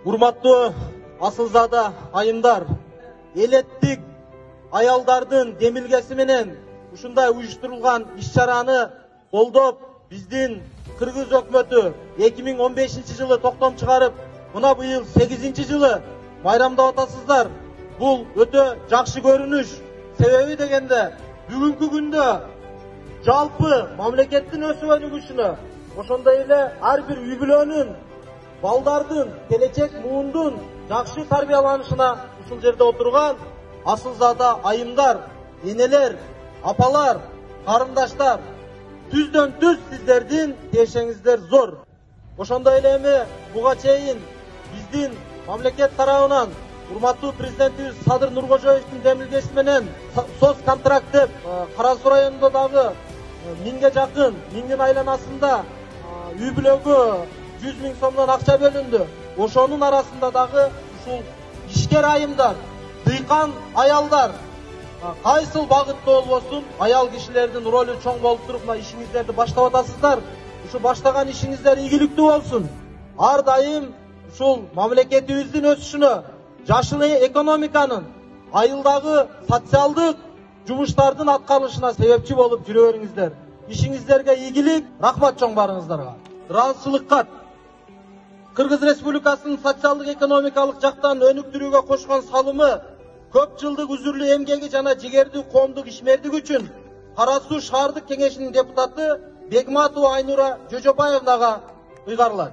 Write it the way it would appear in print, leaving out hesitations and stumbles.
Урматтуу асылзада айымдар, элеттик аялдардын демилгеси менен ушундай уюштурулган иш-чараны колдоп, биздин Кыргыз өкмөтү 2015 жылы токтом чыгарып, мына быйыл 8 жылы майрамдап атасыздар. Бул өтө жакшы көрүнүш. Себеби дегенде, бүгүнкү күндө жалпы мамлекеттин өсүп өнүгүшүнө, ошондой эле ар бир үй бүлөнүн, балдардын, келечек муундун жакшы тарбияланышына ушул жерде отурган асылзада айымдар, энелер, апалар, карындаштар, түздөн түз сиздердин тиешеңиздер зор. Ошондой эле эми буга чейин биздин мамлекет тарабынан урматтуу президентибиз Садыр Нуркожоевдун демилгеси менен соц контракт деп Кара Суу районунда дагы 1000ге жакын, 1000дин айланасында үй бүлөгө 100 000 сомдон акча бөлүндү. Ошонун арасында дагы ушул ишкер айымдар, дыйкан аялдар, кайсыл багытта болбосун, аял кишилердин ролу чоң болуп туруп, мына ишиңиздерди баштап атасыздар. Ушу баштаган ишиңиздер ийгиликтүү болсун. Ар дайым ушул мамлекетибиздин өсүшүнө, жашыл экономиканын, айылдагы социалдык жумуштардын аткарылышына себепчи болуп жүрө бериңиздер. Ишиңиздерге ийгилик, рахмат чоң барыңыздарга. Ыраазычылык кат. Кыргыз Республикасынын социалдык экономикалык жактан өнүктүрүүгө кошкон салымы, көп жылдык үзүрлүү эмгеги жана жигердүү коомдук ишмердик үчүн Кара Суу шаардык кеңешинин депутаты Бегматова Айнура Жожобаевнага ыйгарылат.